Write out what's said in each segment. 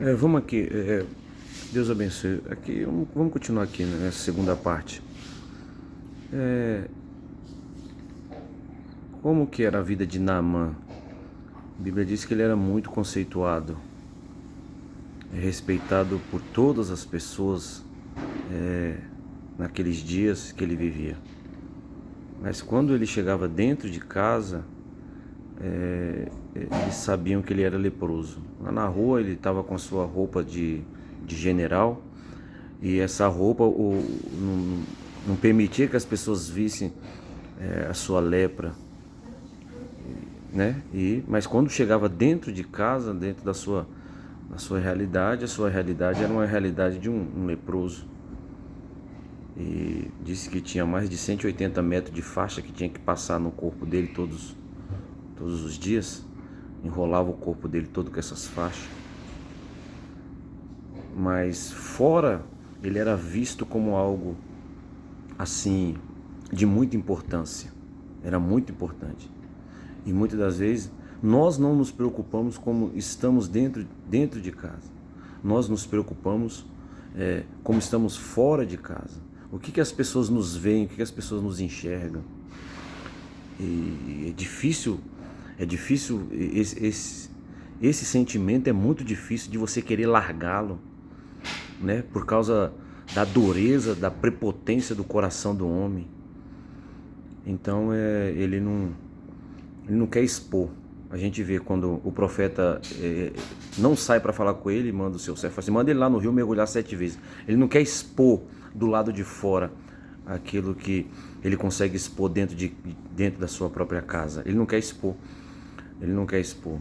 Vamos aqui, Deus abençoe. Aqui, vamos continuar aqui nessa segunda parte. Como que era a vida de Naamã? A Bíblia diz que ele era muito conceituado, respeitado por todas as pessoas naqueles dias que ele vivia. Mas quando ele chegava dentro de casa, eles sabiam que ele era leproso. Lá na rua ele estava com a sua roupa de general, e essa roupa não permitia que as pessoas vissem a sua lepra, né? Mas quando chegava dentro de casa, dentro da sua realidade, a sua realidade era uma realidade de um leproso. E disse que tinha mais de 180 metros de faixa que tinha que passar no corpo dele todos os dias. Enrolava o corpo dele todo com essas faixas. Mas fora, ele era visto como algo assim de muita importância. Era muito importante. E muitas das vezes nós não nos preocupamos como estamos dentro de casa. Nós nos preocupamos como estamos fora de casa. O que as pessoas nos veem, o que as pessoas nos enxergam. E é difícil esse sentimento é muito difícil de você querer largá-lo, né? Por causa da dureza, da prepotência do coração do homem. Então ele não quer expor. A gente vê quando o profeta não sai para falar com ele, manda o seu servo, assim, manda ele lá no rio mergulhar 7 vezes. Ele não quer expor do lado de fora aquilo que ele consegue expor dentro da sua própria casa. Ele não quer expor. Ele não quer expor.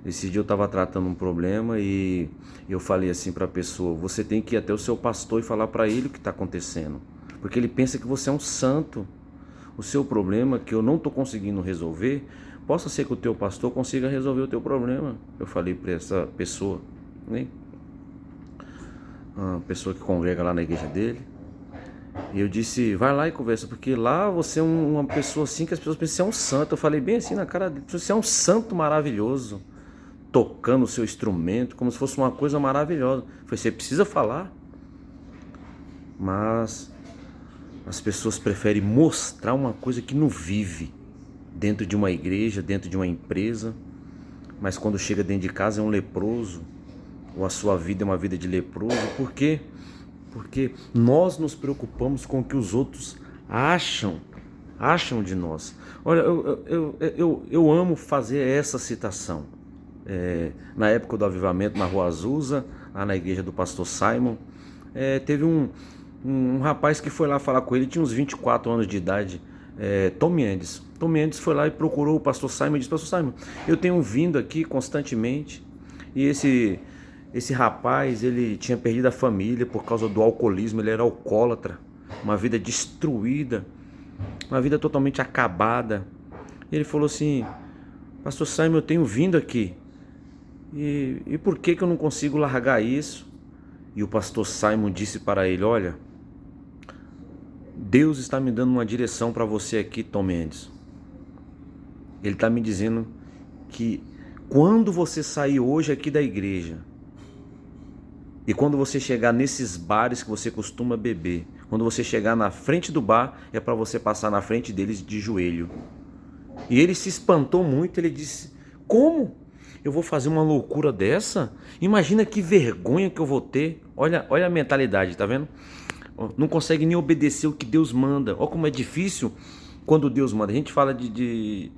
Esse dia eu estava tratando um problema e eu falei assim para a pessoa: você tem que ir até o seu pastor e falar para ele o que está acontecendo, porque ele pensa que você é um santo. O seu problema que eu não estou conseguindo resolver, possa ser que o teu pastor consiga resolver o teu problema. Eu falei para essa pessoa, né? Uma pessoa que congrega lá na igreja dele. E eu disse: vai lá e conversa, porque lá você é uma pessoa assim que as pessoas pensam que você é um santo. Eu falei bem assim na cara dele: você é um santo maravilhoso, tocando o seu instrumento como se fosse uma coisa maravilhosa. Eu falei: você precisa falar. Mas as pessoas preferem mostrar uma coisa que não vive dentro de uma igreja, dentro de uma empresa. Mas quando chega dentro de casa é um leproso, ou a sua vida é uma vida de leproso. Por quê? Porque nós nos preocupamos com o que os outros acham de nós. Olha, eu amo fazer essa citação. Na época do avivamento na Rua Azusa, lá na igreja do pastor Simon, teve um rapaz que foi lá falar com ele, tinha uns 24 anos de idade, Tom Mendes. Tom Mendes foi lá e procurou o pastor Simon e disse: pastor Simon, eu tenho vindo aqui constantemente, e esse rapaz, ele tinha perdido a família por causa do alcoolismo, ele era alcoólatra, uma vida destruída, uma vida totalmente acabada. Ele falou assim: pastor Simon, eu tenho vindo aqui, e por que eu não consigo largar isso? E o pastor Simon disse para ele: olha, Deus está me dando uma direção para você aqui, Tom Mendes. Ele está me dizendo que quando você sair hoje aqui da igreja, e quando você chegar nesses bares que você costuma beber, quando você chegar na frente do bar, é para você passar na frente deles de joelho. E ele se espantou muito, ele disse: como? Eu vou fazer uma loucura dessa? Imagina que vergonha que eu vou ter. Olha a mentalidade, tá vendo? Não consegue nem obedecer o que Deus manda. Olha como é difícil quando Deus manda. A gente fala de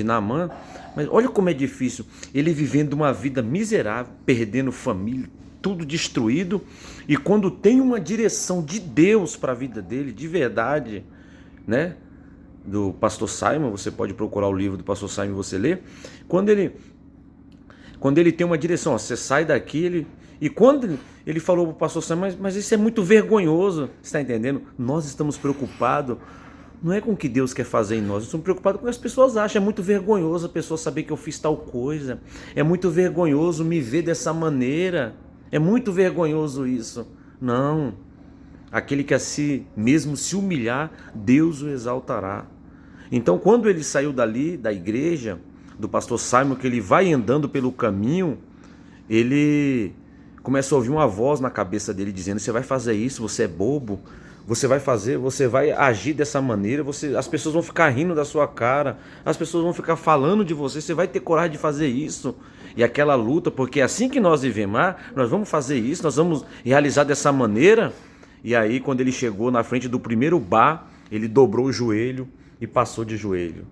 Naamã, mas olha como é difícil. Ele vivendo uma vida miserável, perdendo família, tudo destruído, e quando tem uma direção de Deus para a vida dele, de verdade, né? Do pastor Simon, você pode procurar o livro do pastor Simon e você lê. Quando ele tem uma direção, ó, você sai daqui, e quando ele falou para o pastor Simon: mas isso é muito vergonhoso, você está entendendo? Nós estamos preocupados, não é com o que Deus quer fazer em nós, estamos preocupados com o que as pessoas acham. É muito vergonhoso a pessoa saber que eu fiz tal coisa, é muito vergonhoso me ver dessa maneira, é muito vergonhoso isso. Não, aquele que a si mesmo se humilhar, Deus o exaltará. Então, quando ele saiu dali, da igreja, do pastor Simon, que ele vai andando pelo caminho, ele começa a ouvir uma voz na cabeça dele dizendo: você vai fazer isso, você é bobo, você vai fazer, você vai agir dessa maneira, as pessoas vão ficar rindo da sua cara, as pessoas vão ficar falando de você, você vai ter coragem de fazer isso. E aquela luta, porque é assim que nós vivemos, nós vamos fazer isso, nós vamos realizar dessa maneira. E aí, quando ele chegou na frente do primeiro bar, ele dobrou o joelho e passou de joelho.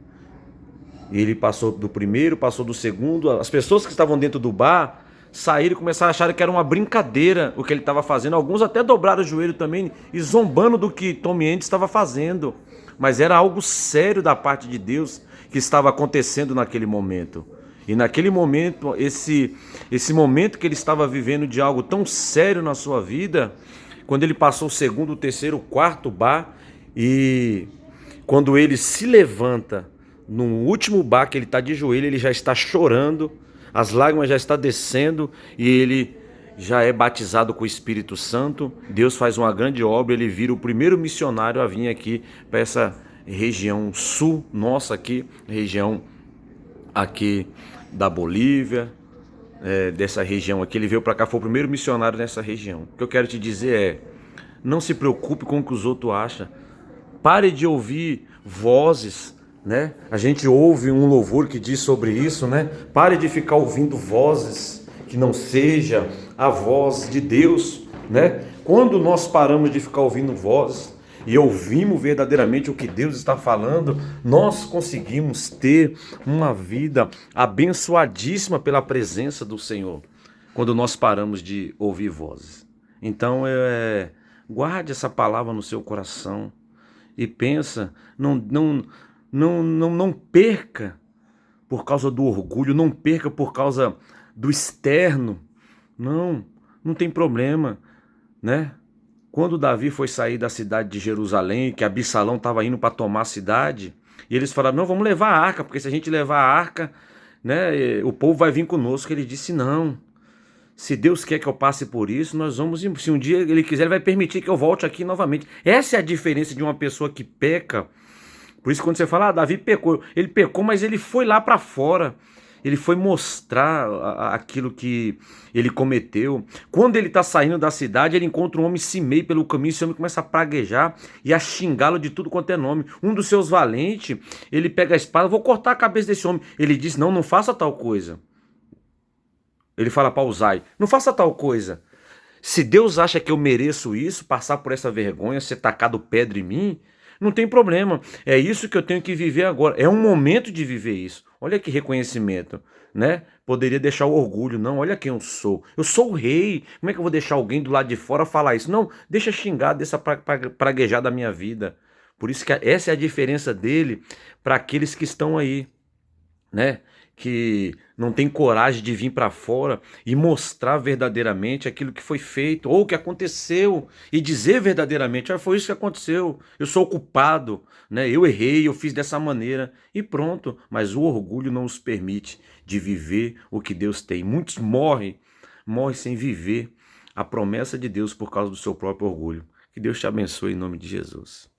E ele passou do primeiro, passou do segundo. As pessoas que estavam dentro do bar saíram e começaram a achar que era uma brincadeira o que ele estava fazendo. Alguns até dobraram o joelho também e zombando do que Tom Mendes estava fazendo. Mas era algo sério da parte de Deus que estava acontecendo naquele momento. E naquele momento, esse momento que ele estava vivendo de algo tão sério na sua vida, quando ele passou o segundo, o terceiro, o quarto bar, e quando ele se levanta no último bar que ele está de joelho, ele já está chorando, as lágrimas já estão descendo e ele já é batizado com o Espírito Santo. Deus faz uma grande obra, ele vira o primeiro missionário a vir aqui para essa região sul nossa aqui, região aqui da Bolívia, dessa região aqui. Ele veio para cá, foi o primeiro missionário nessa região. O que eu quero te dizer é: não se preocupe com o que os outros acham. Pare de ouvir vozes, né? A gente ouve um louvor que diz sobre isso, né? Pare de ficar ouvindo vozes que não seja a voz de Deus, né? Quando nós paramos de ficar ouvindo vozes e ouvimos verdadeiramente o que Deus está falando, nós conseguimos ter uma vida abençoadíssima pela presença do Senhor, quando nós paramos de ouvir vozes. Então, guarde essa palavra no seu coração e pensa, não perca por causa do orgulho, não perca por causa do externo. Não tem problema, né? Quando Davi foi sair da cidade de Jerusalém, que Absalão estava indo para tomar a cidade, e eles falaram: não, vamos levar a arca, porque se a gente levar a arca, né, o povo vai vir conosco. Ele disse: não, se Deus quer que eu passe por isso, nós vamos, se um dia Ele quiser, Ele vai permitir que eu volte aqui novamente. Essa é a diferença de uma pessoa que peca. Por isso, quando você fala: Davi pecou, ele pecou, mas ele foi lá para fora. Ele foi mostrar aquilo que ele cometeu. Quando ele está saindo da cidade, ele encontra um homem Simei pelo caminho. Esse homem começa a praguejar e a xingá-lo de tudo quanto é nome. Um dos seus valentes, ele pega a espada: vou cortar a cabeça desse homem. Ele diz: não faça tal coisa. Ele fala para Uzai: não faça tal coisa. Se Deus acha que eu mereço isso, passar por essa vergonha, ser tacado pedra em mim, não tem problema. É isso que eu tenho que viver agora. É um momento de viver isso. Olha que reconhecimento, né? Poderia deixar o orgulho. Não, olha quem eu sou. Eu sou o rei. Como é que eu vou deixar alguém do lado de fora falar isso? Não, deixa xingar, deixa praguejar da minha vida. Por isso que essa é a diferença dele para aqueles que estão aí, né? Que não tem coragem de vir para fora e mostrar verdadeiramente aquilo que foi feito ou o que aconteceu e dizer verdadeiramente: foi isso que aconteceu, eu sou o culpado, né? Eu errei, eu fiz dessa maneira e pronto. Mas o orgulho não nos permite de viver o que Deus tem. Muitos morrem sem viver a promessa de Deus por causa do seu próprio orgulho. Que Deus te abençoe em nome de Jesus.